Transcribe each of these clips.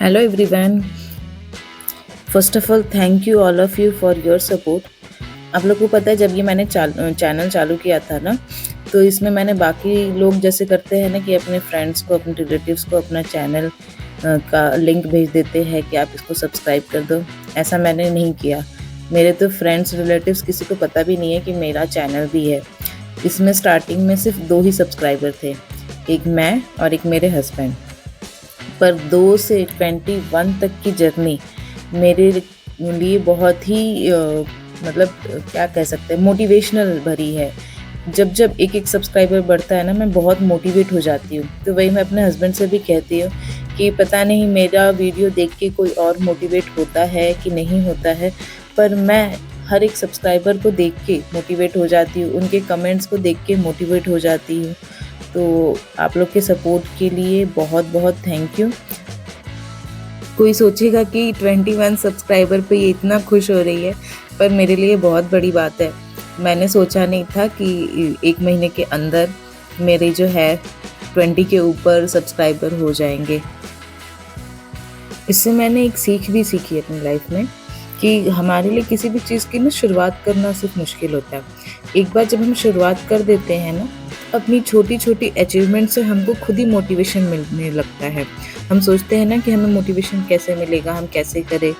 Hello everyone. First of all thank you all of you for your support. आप लोग को पता है जब ये मैंने चैनल चालू किया था ना, तो इसमें मैंने बाकी लोग जैसे करते हैं ना कि अपने फ्रेंड्स को, अपने रिलेटिव्स को अपना चैनल का लिंक भेज देते हैं कि आप इसको सब्सक्राइब कर दो। ऐसा मैंने नहीं किया। मेरे तो फ्रेंड्स रिलेटिव्स किसी को पता भी नहीं है कि मेरा चैनल भी है। इसमें स्टार्टिंग में सिर्फ 2 ही सब्सक्राइबर थे, एक मैं और एक मेरे हस्बैंड। पर 2 से 21 तक की जर्नी मेरे लिए बहुत ही क्या कह सकते हैं, मोटिवेशनल भरी है। जब एक सब्सक्राइबर बढ़ता है ना, मैं बहुत मोटिवेट हो जाती हूँ। तो वही मैं अपने हस्बैंड से भी कहती हूँ कि पता नहीं मेरा वीडियो देख के कोई और मोटिवेट होता है कि नहीं होता है, पर मैं हर एक सब्सक्राइबर को देख के मोटिवेट हो जाती हूँ, उनके कमेंट्स को देख के मोटिवेट हो जाती हूँ। तो आप लोग के सपोर्ट के लिए बहुत बहुत थैंक यू। कोई सोचेगा कि 21 सब्सक्राइबर पे ये इतना खुश हो रही है, पर मेरे लिए बहुत बड़ी बात है। मैंने सोचा नहीं था कि 1 महीने के अंदर मेरे जो है 20 के ऊपर सब्सक्राइबर हो जाएंगे। इससे मैंने एक सीख भी सीखी अपनी लाइफ में कि हमारे लिए किसी भी चीज़ की ना शुरुआत करना सिर्फ मुश्किल होता है। एक बार जब हम शुरुआत कर देते हैं ना, अपनी छोटी-छोटी अचीवमेंट से हमको खुद ही मोटिवेशन मिलने लगता है। हम सोचते हैं ना कि हमें मोटिवेशन कैसे मिलेगा, हम कैसे करें?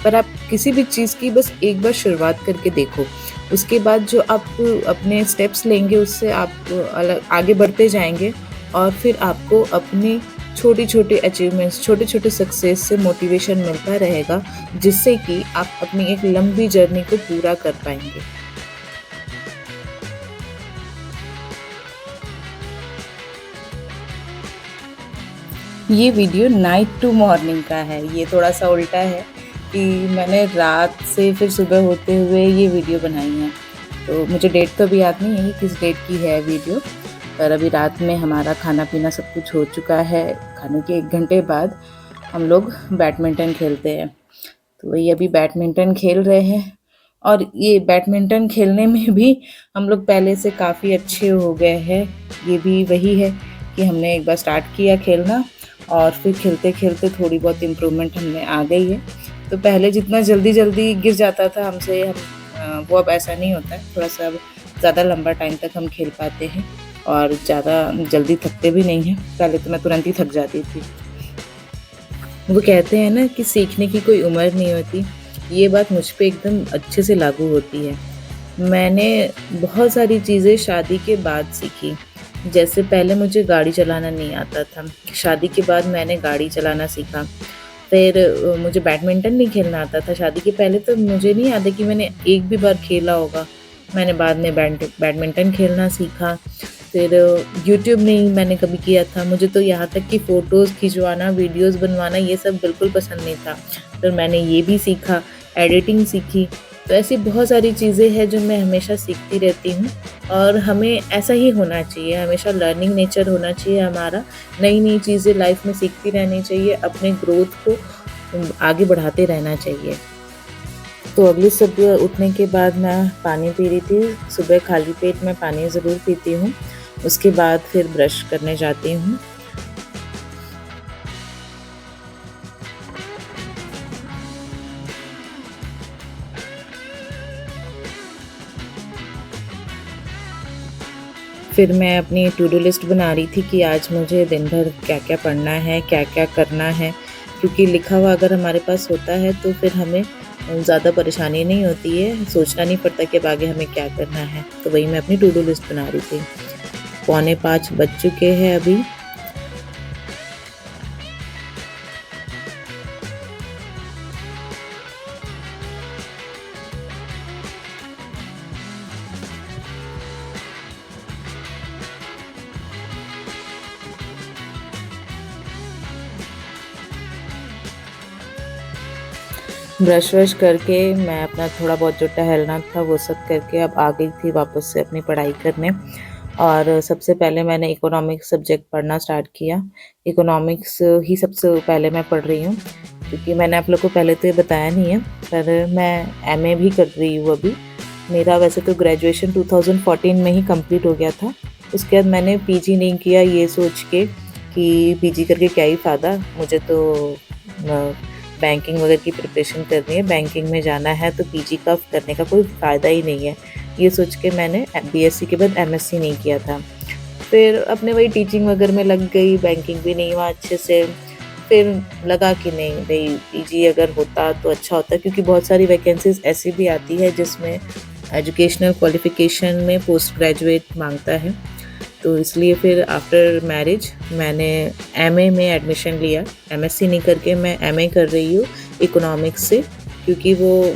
पर आप किसी भी चीज़ की बस एक बार शुरुआत करके देखो। उसके बाद जो आप अपने स्टेप्स लेंगे, उससे आप अलग आगे बढ़ते जाएँगे और फिर आपको अपने छोटे-छोटे अचीवमेंट्स, छोटे-छोटे सक्सेस से मोटिवेशन मिलता रहेगा, जिससे कि आप अपनी एक लंबी जर्नी को पूरा कर पाएँगे। ये वीडियो नाइट टू मॉर्निंग का है। ये थोड़ा-सा उल्टा है कि मैंने रात से फिर सुबह होते हुए ये वीडियो बनाई है। तो मुझे डेट तो अभी याद नहीं है कि किस डेट की है वीडियो, पर अभी रात में हमारा खाना-पीना सब कुछ हो चुका है। खाने के 1 घंटे बाद हम लोग बैडमिंटन खेलते हैं। तो वही अभी बैडमिंटन खेल रहे हैं और ये बैडमिंटन खेलने में भी हम लोग पहले से काफ़ी अच्छे हो गए हैं। ये भी वही है कि हमने एक बार स्टार्ट किया खेलना और फिर खेलते-खेलते थोड़ी बहुत इम्प्रूवमेंट हमें आ गई है। तो पहले जितना जल्दी-जल्दी गिर जाता था हमसे, वो अब ऐसा नहीं होता है। थोड़ा-सा अब ज़्यादा लंबा टाइम तक हम खेल पाते हैं और ज़्यादा जल्दी थकते भी नहीं हैं। पहले तो मैं तुरंत ही थक जाती थी। वो कहते हैं ना कि सीखने की कोई उम्र नहीं होती। ये बात मुझ पे एकदम अच्छे से लागू होती है। मैंने बहुत सारी चीज़ें शादी के बाद सीखी। जैसे पहले मुझे गाड़ी चलाना नहीं आता था। शादी के बाद मैंने गाड़ी चलाना सीखा। फिर मुझे बैडमिंटन नहीं खेलना आता था। शादी के पहले तो मुझे नहीं याद है कि मैंने एक भी बार खेला होगा। मैंने बाद में बैडमिंटन खेलना सीखा। फिर यूट्यूब नहीं मैंने कभी किया था। मुझे तो यहाँ तक कि फ़ोटोज़ खिंचवाना, वीडियोज़ बनवाना ये सब बिल्कुल पसंद नहीं था। फिर मैंने ये भी सीखा, एडिटिंग सीखी। तो ऐसी बहुत सारी चीज़ें हैं जो मैं हमेशा सीखती रहती हूँ और हमें ऐसा ही होना चाहिए, हमेशा लर्निंग नेचर होना चाहिए हमारा। नई-नई चीज़ें लाइफ़ में सीखती रहनी चाहिए, अपने ग्रोथ को आगे बढ़ाते रहना चाहिए। तो अगली सुबह उठने के बाद मैं पानी पी रही थी। सुबह खाली पेट मैं पानी ज़रूर पीती हूँ। उसके बाद फिर ब्रश करने जाती हूँ। फिर मैं अपनी टू डू लिस्ट बना रही थी कि आज मुझे दिन भर क्या-क्या पढ़ना है, क्या-क्या करना है। क्योंकि लिखा हुआ अगर हमारे पास होता है तो फिर हमें ज़्यादा परेशानी नहीं होती है, सोचना नहीं पड़ता कि अब आगे हमें क्या करना है। तो वही मैं अपनी टू डू लिस्ट बना रही थी। 4:45 बज चुके हैं अभी। ब्रश वश करके मैं अपना थोड़ा बहुत जो टहलना था वो सब करके अब आ गई थी वापस से अपनी पढ़ाई करने। और सबसे पहले मैंने इकोनॉमिक्स सब्जेक्ट पढ़ना स्टार्ट किया। इकोनॉमिक्स ही सबसे पहले मैं पढ़ रही हूँ, क्योंकि मैंने आप लोग को पहले तो ये बताया नहीं है, पर मैं एमए भी कर रही हूँ अभी। मेरा वैसे तो ग्रेजुएशन 2014 में ही कंप्लीट हो गया था। उसके बाद मैंने पीजी नहीं किया, ये सोच के कि पीजी करके क्या ही फ़ायदा, मुझे तो बैंकिंग वगैरह की प्रिपरेशन करनी है, बैंकिंग में जाना है, तो पीजी का करने का कोई फ़ायदा ही नहीं है। ये सोच के मैंने बीएससी के बाद एमएससी नहीं किया था। फिर अपने वही टीचिंग वगैरह में लग गई, बैंकिंग भी नहीं हुआ अच्छे से। फिर लगा कि नहीं भई पीजी अगर होता तो अच्छा होता, क्योंकि बहुत सारी वैकेंसीज़ ऐसी भी आती है जिसमें एजुकेशनल क्वालिफ़िकेशन में पोस्ट ग्रेजुएट माँगता है। तो इसलिए फिर आफ्टर मैरिज मैंने एमए में एडमिशन लिया। एमएससी नहीं करके मैं एमए कर रही हूँ इकोनॉमिक्स से, क्योंकि वो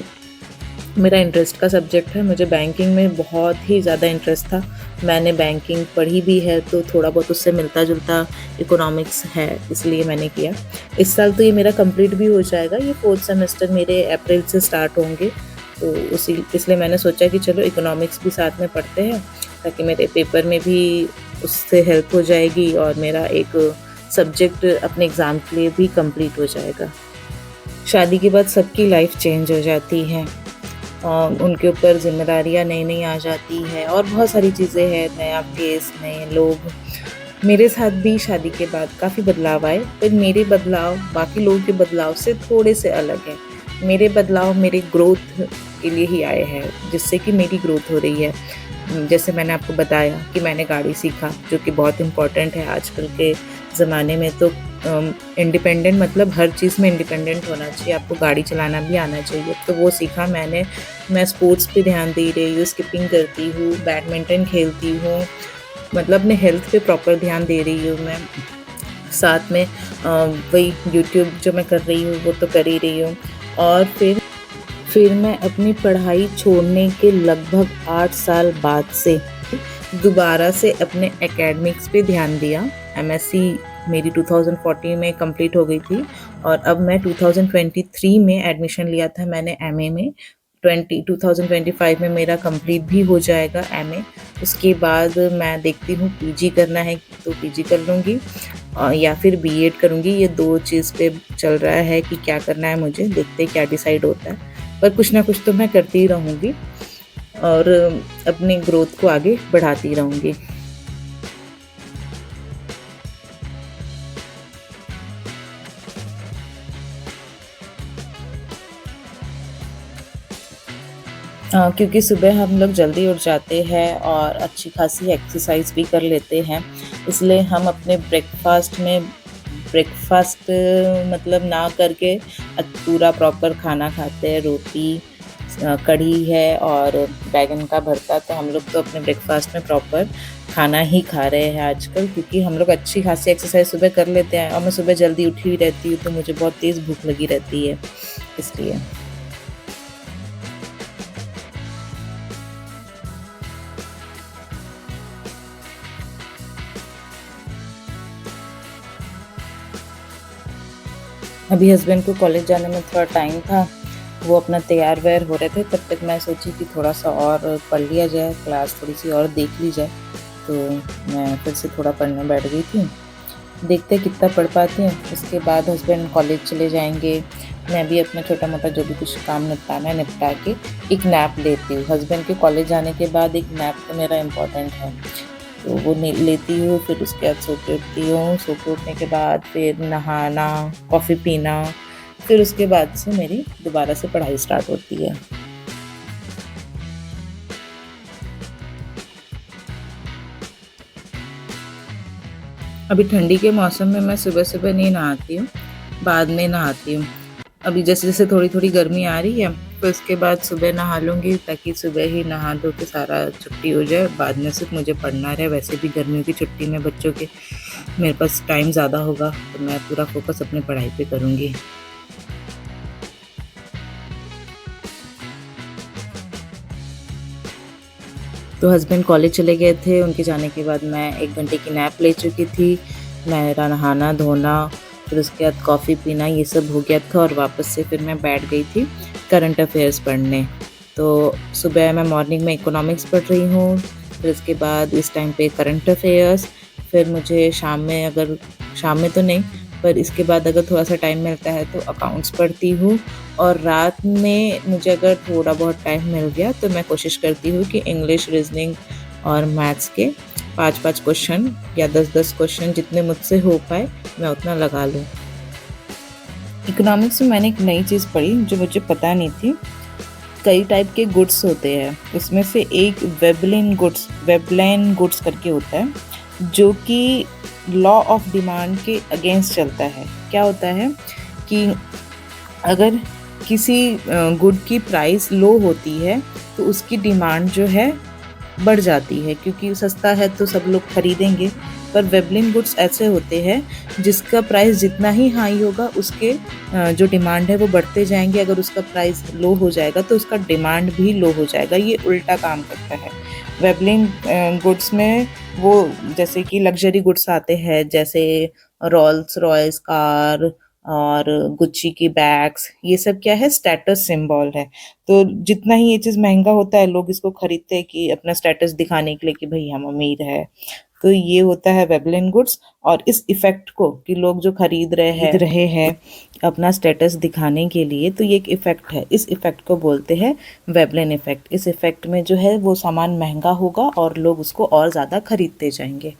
मेरा इंटरेस्ट का सब्जेक्ट है। मुझे बैंकिंग में बहुत ही ज़्यादा इंटरेस्ट था। मैंने बैंकिंग पढ़ी भी है, तो थोड़ा बहुत उससे मिलता-जुलता इकोनॉमिक्स है, इसलिए मैंने किया। इस साल तो ये मेरा कंप्लीट भी हो जाएगा। ये 4th सेमेस्टर मेरे अप्रैल से स्टार्ट होंगे, तो इसलिए मैंने सोचा कि चलो इकोनॉमिक्स भी साथ में पढ़ते हैं, ताकि मेरे पेपर में भी उससे हेल्प हो जाएगी और मेरा एक सब्जेक्ट अपने एग्ज़ाम के लिए भी कंप्लीट हो जाएगा। शादी के बाद सबकी लाइफ चेंज हो जाती है, उनके ऊपर ज़िम्मेदारियाँ नई-नई आ जाती है और बहुत सारी चीज़ें हैं, नया फेस, नए लोग। मेरे साथ भी शादी के बाद काफ़ी बदलाव आए, पर मेरे बदलाव बाकी लोगों के बदलाव से थोड़े से अलग हैं। मेरे बदलाव मेरे ग्रोथ के लिए ही आए हैं, जिससे कि मेरी ग्रोथ हो रही है। जैसे मैंने आपको बताया कि मैंने गाड़ी सीखा, जो कि बहुत इम्पोर्टेंट है आजकल के ज़माने में। तो इंडिपेंडेंट मतलब हर चीज़ में इंडिपेंडेंट होना चाहिए, आपको गाड़ी चलाना भी आना चाहिए। तो वो सीखा मैंने। मैं स्पोर्ट्स पे ध्यान दे रही हूँ, स्किपिंग करती हूँ, बैडमिंटन खेलती हूँ, मतलब अपने हेल्थ पे प्रॉपर ध्यान दे रही हूँ मैं। साथ में वही यूट्यूब जो मैं कर रही हूँ वो तो कर ही रही हूँ। और फिर मैं अपनी पढ़ाई छोड़ने के लगभग 8 साल बाद से दोबारा से अपने एकेडमिक्स पे ध्यान दिया। एमएससी मेरी 2014 में कंप्लीट हो गई थी और अब मैं 2023 में एडमिशन लिया था मैंने एमए में। 2025 में मेरा कंप्लीट भी हो जाएगा एमए। उसके बाद मैं देखती हूँ पीजी करना है तो पीजी कर लूँगी या फिर बीएड करूँगी। ये 2 चीज़ पे चल रहा है कि क्या करना है मुझे, देखते हैं क्या डिसाइड होता है। पर कुछ ना कुछ तो मैं करती ही रहूँगी और अपनी ग्रोथ को आगे बढ़ाती रहूँगी। क्योंकि सुबह हम लोग जल्दी उठ जाते हैं और अच्छी खासी एक्सरसाइज भी कर लेते हैं, इसलिए हम अपने ब्रेकफास्ट मतलब ना करके पूरा प्रॉपर खाना खाते हैं। रोटी, कढ़ी है और बैंगन का भरता। तो हम लोग तो अपने ब्रेकफास्ट में प्रॉपर खाना ही खा रहे हैं आजकल, क्योंकि हम लोग अच्छी खासी एक्सरसाइज सुबह कर लेते हैं और मैं सुबह जल्दी उठी हुई रहती हूँ, तो मुझे बहुत तेज़ भूख लगी रहती है इसलिए। अभी हस्बैंड को कॉलेज जाने में थोड़ा टाइम था, वो अपना तैयार-वैयार हो रहे थे, तब तक मैं सोची कि थोड़ा-सा और पढ़ लिया जाए, क्लास थोड़ी-सी और देख ली जाए। तो मैं फिर से थोड़ा पढ़ने बैठ गई थी। देखते हैं कितना पढ़ पाती हूँ। उसके बाद हस्बैंड कॉलेज चले जाएँगे, मैं भी अपना छोटा-मोटा जो भी कुछ काम निपटाना है निपटा के एक नैप लेती हूँ। हस्बैंड के कॉलेज जाने के बाद एक नैप तो मेरा इम्पोर्टेंट है। तो वो लेती हूँ, फिर उसके बाद सो के उठती हूँ। सो के उठने के बाद फिर नहाना, कॉफ़ी पीना, फिर उसके बाद से मेरी दोबारा से पढ़ाई स्टार्ट होती है। अभी ठंडी के मौसम में मैं सुबह-सुबह नहीं नहाती हूँ, बाद में नहाती हूँ। अभी जैसे-जैसे थोड़ी-थोड़ी गर्मी आ रही है, तो उसके बाद सुबह नहा लूँगी, ताकि सुबह ही नहा धो के सारा छुट्टी हो जाए, बाद में सिर्फ मुझे पढ़ना रहे। वैसे भी गर्मियों की छुट्टी में बच्चों के मेरे पास टाइम ज़्यादा होगा, तो मैं पूरा फ़ोकस अपनी पढ़ाई पे करूँगी। तो हस्बैंड कॉलेज चले गए थे, उनके जाने के बाद मैं 1 घंटे की नैप ले चुकी थी। मेरा नहाना-धोना, फिर उसके बाद कॉफ़ी पीना, ये सब हो गया था और वापस से फिर मैं बैठ गई थी करंट अफ़ेयर्स पढ़ने। तो सुबह मैं मॉर्निंग में इकोनॉमिक्स पढ़ रही हूँ, फिर उसके बाद इस टाइम पे करंट अफ़ेयर्स, फिर मुझे शाम में तो नहीं, पर इसके बाद अगर थोड़ा-सा टाइम मिलता है तो अकाउंट्स पढ़ती हूँ। और रात में मुझे अगर थोड़ा बहुत टाइम मिल गया तो मैं कोशिश करती हूँ कि इंग्लिश, रीज़निंग और मैथ्स के 5-5 क्वेश्चन या 10-10 क्वेश्चन जितने मुझसे हो पाए मैं उतना लगा लूँ। इकोनॉमिक्स में मैंने एक नई चीज़ पढ़ी जो मुझे पता नहीं थी। कई टाइप के गुड्स होते हैं, उसमें से एक वेबलाइन गुड्स करके होता है जो कि लॉ ऑफ डिमांड के अगेंस्ट चलता है। क्या होता है कि अगर किसी गुड की प्राइस लो होती है तो उसकी डिमांड जो है बढ़ जाती है, क्योंकि सस्ता है तो सब लोग खरीदेंगे। पर वेबलिन गुड्स ऐसे होते हैं जिसका प्राइस जितना ही हाई होगा उसके जो डिमांड है वो बढ़ते जाएंगे। अगर उसका प्राइस लो हो जाएगा तो उसका डिमांड भी लो हो जाएगा। ये उल्टा काम करता है। वेबलिन गुड्स में वो जैसे कि लग्जरी गुड्स आते हैं, जैसे रोल्स रॉयस कार और गुच्ची की बैग्स, ये सब क्या है, स्टेटस सिंबल है। तो जितना ही ये चीज़ महंगा होता है लोग इसको खरीदते हैं कि अपना स्टेटस दिखाने के लिए कि भाई हम अमीर है। तो ये होता है वेबलिन गुड्स। और इस इफ़ेक्ट को कि लोग जो खरीद रहे हैं अपना स्टेटस दिखाने के लिए, तो ये एक इफ़ेक्ट है। इस इफ़ेक्ट को बोलते हैं वेबलिन इफ़ेक्ट। इस इफ़ेक्ट में जो है वो सामान महंगा होगा और लोग उसको और ज़्यादा खरीदते जाएंगे।